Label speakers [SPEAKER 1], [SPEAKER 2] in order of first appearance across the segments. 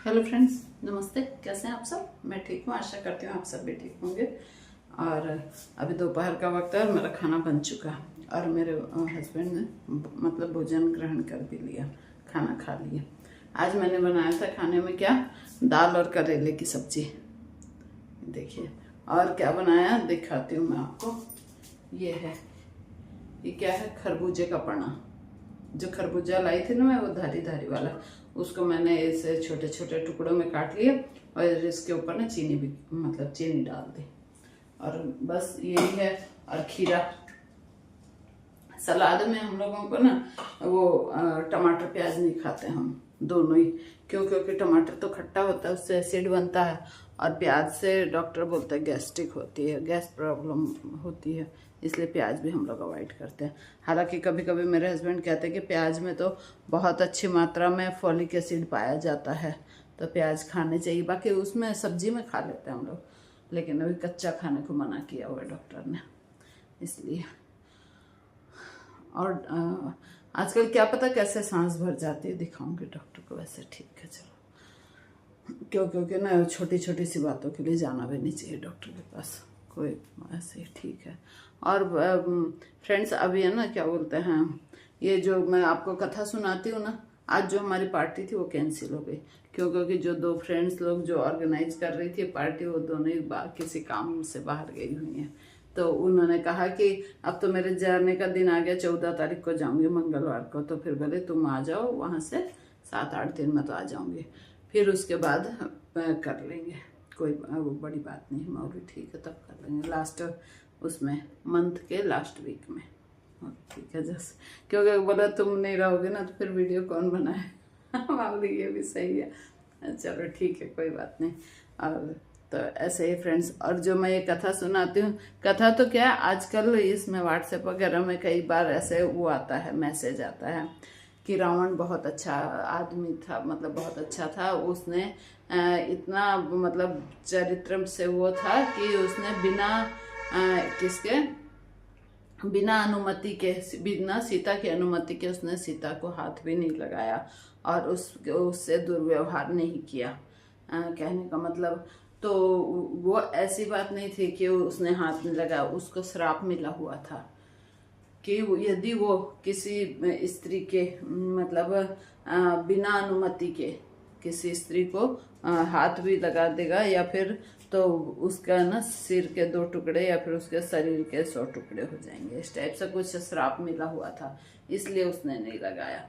[SPEAKER 1] Hello friends, नमस्ते। कैसे हैं आप सब? मैं ठीक हूँ, आशा करती हूँ आप सब भी ठीक होंगे। और अभी दोपहर का वक्त है और मेरा खाना बन चुका है और मेरे हस्बैंड ने मतलब भोजन ग्रहण कर भी लिया, खाना खा लिया। आज मैंने बनाया था खाने में क्या, दाल और करेले की सब्जी। देखिए, और क्या बनाया दिखाती हूँ मैं आपको। ये क्या है, खरबूजे का पन्ना। जो खरबूजा लाई थी ना मैं, वो धारी धारी वाला, उसको मैंने ऐसे छोटे छोटे टुकड़ों में काट लिया और इसके ऊपर ना चीनी भी मतलब चीनी डाल दी, और बस यही है। और खीरा। सलाद में हम लोगों को ना वो टमाटर प्याज नहीं खाते हम दोनों ही, क्योंकि टमाटर तो खट्टा होता है, उससे एसिड बनता है, और प्याज से डॉक्टर बोलते हैं गैस्ट्रिक होती है, गैस प्रॉब्लम होती है, इसलिए प्याज भी हम लोग अवॉइड करते हैं। हालांकि कभी कभी मेरे हस्बैंड कहते हैं कि प्याज में तो बहुत अच्छी मात्रा में फॉलिक एसिड पाया जाता है, तो प्याज खाने चाहिए। बाकी उसमें सब्जी में खा लेते हैं हम लोग, लेकिन अभी कच्चा खाने को मना किया हुआ है डॉक्टर ने, इसलिए। और आजकल क्या पता कैसे सांस भर जाती है, दिखाऊंगी डॉक्टर को। वैसे ठीक है, चलो। क्योंकि ना छोटी छोटी सी बातों के लिए जाना भी नहीं चाहिए डॉक्टर के पास, कोई ऐसे ही ठीक है। और फ्रेंड्स, अभी है ना, क्या बोलते हैं, ये जो मैं आपको कथा सुनाती हूँ ना, आज जो हमारी पार्टी थी वो कैंसिल हो गई, क्योंकि जो दो फ्रेंड्स लोग जो ऑर्गेनाइज कर रही थी पार्टी, वो दोनों ही किसी काम से बाहर गई हुई हैं। तो उन्होंने कहा कि अब तो मेरे जाने का दिन आ गया, 14 तारीख को जाऊंगी मंगलवार को, तो फिर बोले तुम आ जाओ वहाँ से, 7-8 दिन में तो आ जाऊंगी, फिर उसके बाद कर लेंगे, कोई वो बड़ी बात नहीं, मैं भी ठीक है तब कर लेंगे, लास्ट उसमें मंथ के लास्ट वीक में। ठीक है, जैसे क्योंकि बोला तुम नहीं रहोगे ना तो फिर वीडियो कौन बनाए। मान ली ये भी सही है, चलो ठीक है, कोई बात नहीं। और तो ऐसे ही फ्रेंड्स, और जो मैं ये कथा सुनाती हूँ, कथा तो क्या है, आजकल इसमें व्हाट्सएप वगैरह में कई बार ऐसे वो आता है, मैसेज आता है कि रावण बहुत अच्छा आदमी था, मतलब बहुत अच्छा था, उसने इतना मतलब चरित्र से वो था कि उसने बिना अनुमति के, बिना सीता की अनुमति के उसने सीता को हाथ भी नहीं लगाया, और उससे दुर्व्यवहार नहीं किया। कहने का मतलब, तो वो ऐसी बात नहीं थी कि उसने हाथ नहीं लगाया, उसको श्राप मिला हुआ था कि यदि वो किसी स्त्री के मतलब बिना अनुमति के किसी स्त्री को हाथ भी लगा देगा, या फिर तो उसका ना सिर के 2 टुकड़े या फिर उसके शरीर के 100 टुकड़े हो जाएंगे, इस टाइप से कुछ श्राप मिला हुआ था, इसलिए उसने नहीं लगाया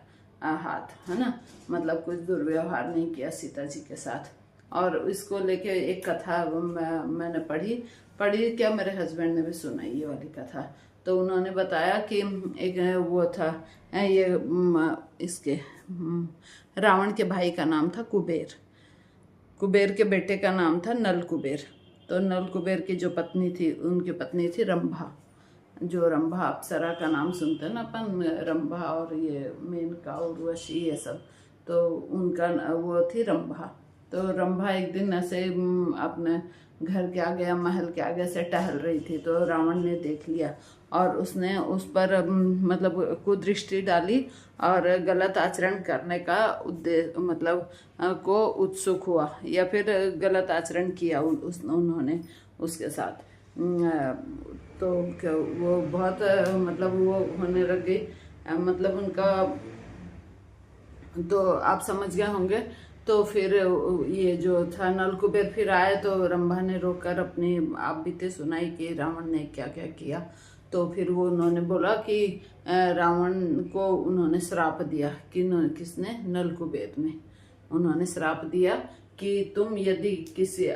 [SPEAKER 1] हाथ, है ना। मतलब कुछ दुर्व्यवहार नहीं किया सीता जी के साथ। और इसको लेके एक कथा मैंने पढ़ी क्या, मेरे हस्बैंड ने भी सुनाई ये वाली कथा। तो उन्होंने बताया कि एक वो था, ये इसके रावण के भाई का नाम था कुबेर। कुबेर के बेटे का नाम था नल कुबेर। तो नल कुबेर की जो पत्नी थी, उनकी पत्नी थी रंभा। जो रंभा, अप्सरा का नाम सुनते हैं ना अपन, रंभा और ये मेनका उर्वशी ये सब, तो उनका वो थी रंभा। तो रंभा एक दिन ऐसे अपने घर के आगे या महल के आगे से टहल रही थी, तो रावण ने देख लिया और उसने उस पर मतलब कुदृष्टि डाली और गलत आचरण करने का उद्देश्य मतलब को उत्सुक हुआ, या फिर गलत आचरण किया उन्होंने उसके साथ। तो वो बहुत मतलब वो होने लग गई, मतलब उनका, तो आप समझ गए होंगे। तो फिर ये जो था नल कुबेर फिर आए, तो रंभा ने रोककर अपनी आप बीते सुनाई कि रावण ने क्या क्या किया। तो फिर वो उन्होंने बोला कि रावण को उन्होंने श्राप दिया कि किसने, नल कुबेर ने। उन्होंने श्राप दिया कि तुम यदि किसी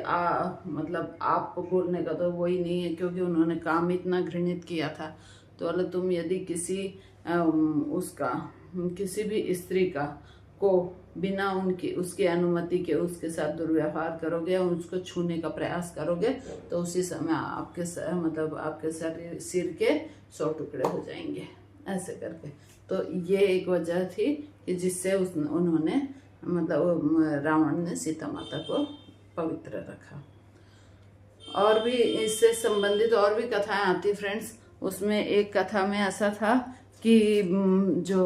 [SPEAKER 1] मतलब आप बोलने का तो वही नहीं है, क्योंकि उन्होंने काम इतना घृणित किया था। तो बोले तुम यदि किसी भी स्त्री को बिना उसकी अनुमति के उसके साथ दुर्व्यवहार करोगे और उसको छूने का प्रयास करोगे, तो उसी समय आपके सिर के 100 टुकड़े हो जाएंगे, ऐसे करके। तो ये एक वजह थी कि जिससे उन्होंने मतलब रावण ने सीता माता को पवित्र रखा। और भी इससे संबंधित और भी कथाएं आती फ्रेंड्स। उसमें एक कथा में ऐसा था कि जो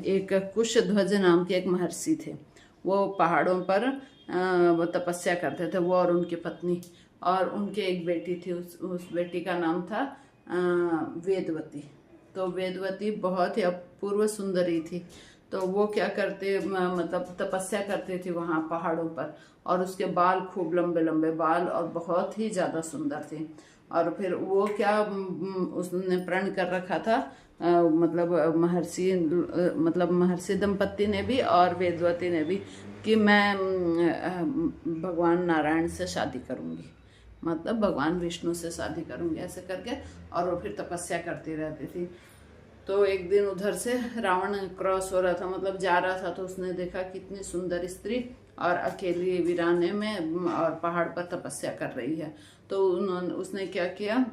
[SPEAKER 1] एक कुशध्वज नाम के एक महर्षि थे, वो पहाड़ों पर वो तपस्या करते थे, वो और उनकी पत्नी, और उनके एक बेटी थी, उस बेटी का नाम था वेदवती। तो वेदवती बहुत ही अपूर्व सुंदरी थी। तो वो क्या करते, मतलब तपस्या करती थी वहाँ पहाड़ों पर, और उसके बाल खूब लंबे लंबे बाल और बहुत ही ज़्यादा सुंदर थे। और फिर वो क्या, उसने प्रण कर रखा था, मतलब महर्षि दंपत्ति ने भी और वेदवती ने भी, कि मैं भगवान नारायण से शादी करूँगी, मतलब भगवान विष्णु से शादी करूँगी, ऐसे करके। और वो फिर तपस्या करती रहती थी। तो एक दिन उधर से रावण क्रॉस हो रहा था, मतलब जा रहा था, तो उसने देखा कितनी सुंदर स्त्री और अकेली वीराने में और पहाड़ पर तपस्या कर रही है। तो उसने क्या किया,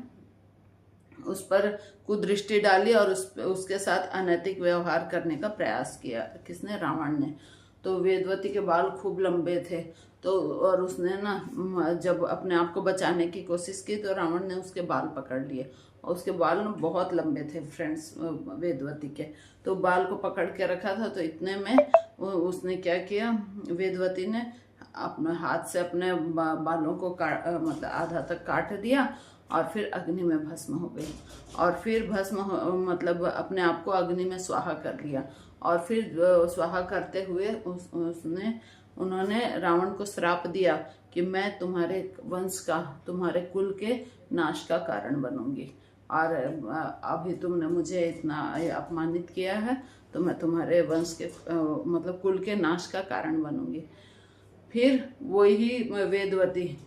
[SPEAKER 1] उस पर कुदृष्टि डाली और उसके साथ अनैतिक व्यवहार करने का प्रयास किया। किसने? रावण ने। तो वेदवती के बाल खूब लंबे थे, तो और उसने ना जब अपने आप को बचाने की कोशिश की, तो रावण ने उसके बाल पकड़ लिए, और उसके बाल ना बहुत लंबे थे फ्रेंड्स वेदवती के। तो बाल को पकड़ के रखा था, तो इतने में उसने क्या किया, वेदवती ने अपने हाथ से अपने बालों को मतलब आधा तक काट दिया, और फिर अग्नि में भस्म हो गई। और फिर मतलब अपने आप को अग्नि में स्वाहा कर लिया। और फिर स्वाहा करते हुए उन्होंने रावण को श्राप दिया कि मैं तुम्हारे वंश का, तुम्हारे कुल के नाश का कारण बनूंगी, और अभी तुमने मुझे इतना अपमानित किया है, तो मैं तुम्हारे वंश के मतलब कुल के नाश का कारण बनूंगी। फिर वही वेदवती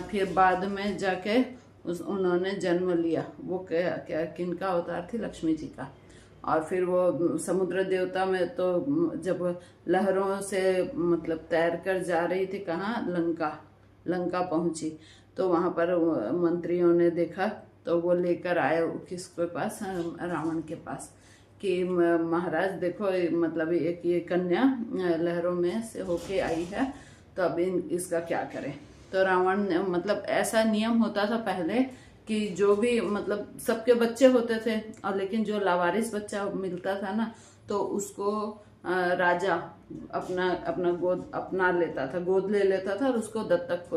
[SPEAKER 1] फिर बाद में जाके उन्होंने जन्म लिया। वो क्या क्या किनका अवतार थी? लक्ष्मी जी का। और फिर वो समुद्र देवता में, तो जब लहरों से मतलब तैर कर जा रही थी, कहाँ? लंका पहुंची। तो वहां पर मंत्रियों ने देखा, तो वो लेकर आए किसके पास? रावण के पास, कि महाराज देखो, मतलब एक ये कन्या लहरों में से होके आई है, तो अब इसका क्या करें? तो रावण ने, मतलब ऐसा नियम होता था पहले कि जो भी, मतलब सबके बच्चे होते थे, और लेकिन जो लावारिस बच्चा मिलता था ना, तो उसको राजा अपना अपना गोद अपना लेता था, गोद ले लेता था, और उसको दत्तक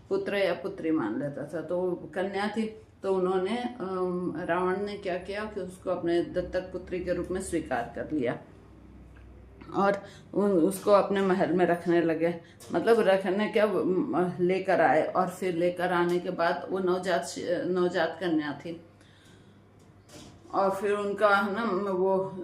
[SPEAKER 1] पुत्र या पुत्री मान लेता था। तो कन्या थी, तो उन्होंने रावण ने क्या किया कि उसको अपने दत्तक पुत्री के रूप में स्वीकार कर लिया, और उसको अपने महल में रखने लगे। मतलब रखने क्या, लेकर आए, और फिर लेकर आने के बाद वो नवजात कन्या थी। और फिर उनका ना, वो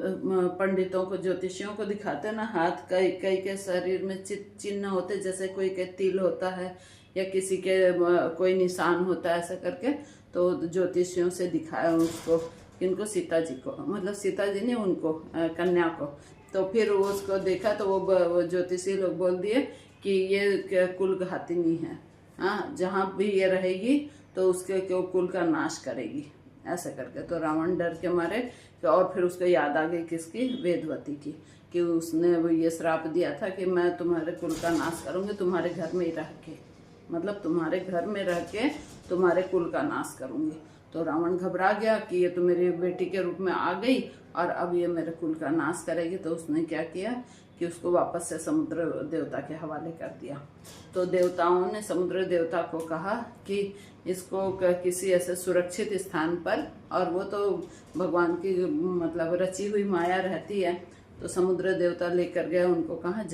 [SPEAKER 1] पंडितों को, ज्योतिषियों को दिखाते ना, हाथ कई कई के शरीर में चिन्ह होते, जैसे कोई के तिल होता है, या किसी के कोई निशान होता है, ऐसा करके। तो ज्योतिषियों से दिखाया उसको, किनको? सीता जी को, मतलब सीता जी ने उनको, कन्या को। तो फिर वो उसको देखा, तो वो ज्योतिषी लोग बोल दिए कि ये कुल घातिनी है, हाँ, जहाँ भी ये रहेगी तो उसके कुल का नाश करेगी, ऐसा करके। तो रावण डर के मारे, और फिर उसको याद आ गई किसकी? वेदवती की, कि उसने वो ये श्राप दिया था कि मैं तुम्हारे कुल का नाश करूंगी, तुम्हारे घर में ही रह के, मतलब तुम्हारे घर में रह के तुम्हारे कुल का नाश करूंगी। तो रावण घबरा गया कि ये तो मेरी बेटी के रूप में आ गई, और अब ये मेरे कुल का नाश करेगी। तो उसने क्या किया कि उसको वापस से समुद्र देवता के हवाले कर दिया। तो देवताओं ने समुद्र देवता को कहा कि इसको किसी ऐसे सुरक्षित स्थान पर, और वो तो भगवान की मतलब रची हुई माया रहती है। तो समुद्र देवता लेकर गए उनको, कहाँ?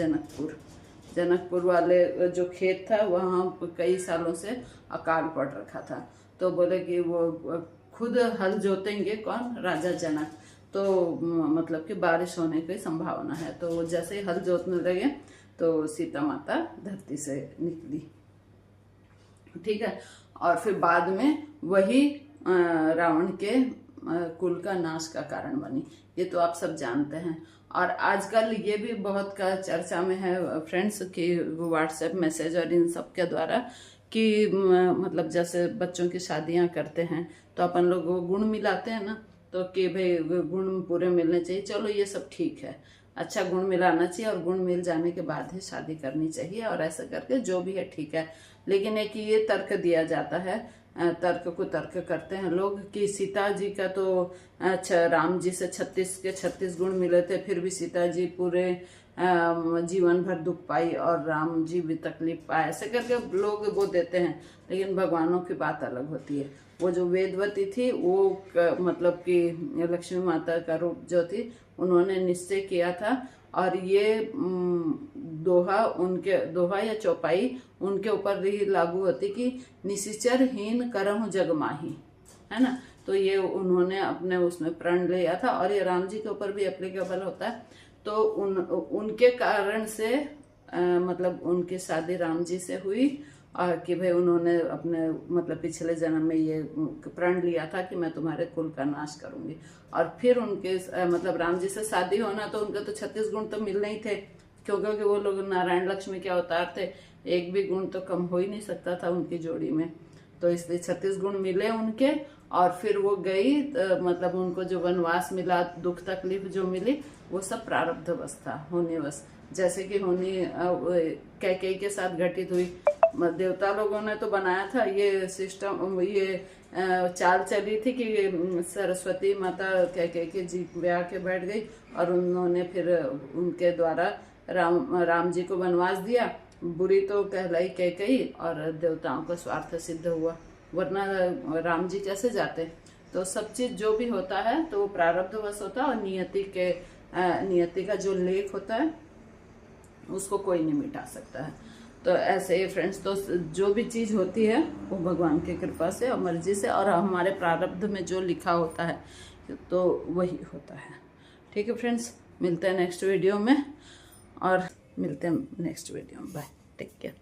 [SPEAKER 1] जनकपुर वाले जो खेत था, वहाँ कई सालों से अकाल पड़ रखा था। तो बोले कि वो खुद हल जोतेंगे, कौन? राजा जनक। तो मतलब कि बारिश होने की संभावना है। तो जैसे ही हल जोतने लगे, तो सीता माता धरती से निकली, ठीक है। और फिर बाद में वही रावण के कुल का नाश का कारण बनी। ये तो आप सब जानते हैं। और आजकल ये भी बहुत का चर्चा में है फ्रेंड्स, कि व्हाट्सएप मैसेज और इन सब के द्वारा, कि मतलब जैसे बच्चों की शादियां करते हैं, तो अपन लोग वो गुण मिलाते हैं ना, तो कि भाई गुण पूरे मिलने चाहिए। चलो ये सब ठीक है, अच्छा गुण मिलाना चाहिए, और गुण मिल जाने के बाद ही शादी करनी चाहिए, और ऐसा करके जो भी है ठीक है। लेकिन एक ये तर्क दिया जाता है, तर्क को तर्क करते हैं लोग, कि सीता जी का तो अच्छा, राम जी से 36 के 36 गुण मिले थे, फिर भी सीता जी पूरे जीवन भर दुख पाई और राम जी भी तकलीफ पाए, ऐसे करके लोग वो देते हैं। लेकिन भगवानों की बात अलग होती है। वो जो वेदवती थी वो मतलब कि लक्ष्मी माता का रूप जो थी, उन्होंने निश्चय किया था और ये दोहा या चौपाई उनके ऊपर ही लागू होती कि निशिचर हीन करहु जग माही, है ना। तो ये उन्होंने अपने उसमें प्रण लिया था और ये राम जी के ऊपर भी एप्लीकेबल होता है। तो उनके कारण से मतलब उनकी शादी राम जी से हुई कि भाई उन्होंने अपने मतलब पिछले जन्म में ये प्रण लिया था कि मैं तुम्हारे कुल का नाश करूंगी। और फिर उनके मतलब राम जी से शादी होना तो उनके तो 36 गुण तो मिलने ही थे, क्योंकि वो लोग नारायण लक्ष्मी के अवतार थे, एक भी गुण तो कम हो ही नहीं सकता था उनकी जोड़ी में। तो इसलिए 36 गुण मिले उनके। और फिर वो गई मतलब उनको जो वनवास मिला, दुख तकलीफ जो मिली, वो सब प्रारब्धवश था, होनेवश। जैसे कि होनी कैकेयी के साथ घटित हुई। देवता लोगों ने तो बनाया था ये सिस्टम, ये चाल चली थी कि सरस्वती माता कैकेयी के जी ब्याह के बैठ गई और उन्होंने फिर उनके द्वारा राम जी को वनवास दिया। बुरी तो कहलाई कैकेयी और देवताओं का स्वार्थ सिद्ध हुआ, वरना राम जी कैसे जाते। तो सब चीज जो भी होता है तो वो प्रारब्धवश होता है और नियति का जो लेख होता है उसको कोई नहीं मिटा सकता है। तो ऐसे ही फ्रेंड्स, तो जो भी चीज होती है वो भगवान की कृपा से और मर्जी से और हमारे प्रारब्ध में जो लिखा होता है तो वही होता है। ठीक है फ्रेंड्स, मिलते हैं नेक्स्ट वीडियो में और मिलते हैं नेक्स्ट वीडियो में। Bye, take care.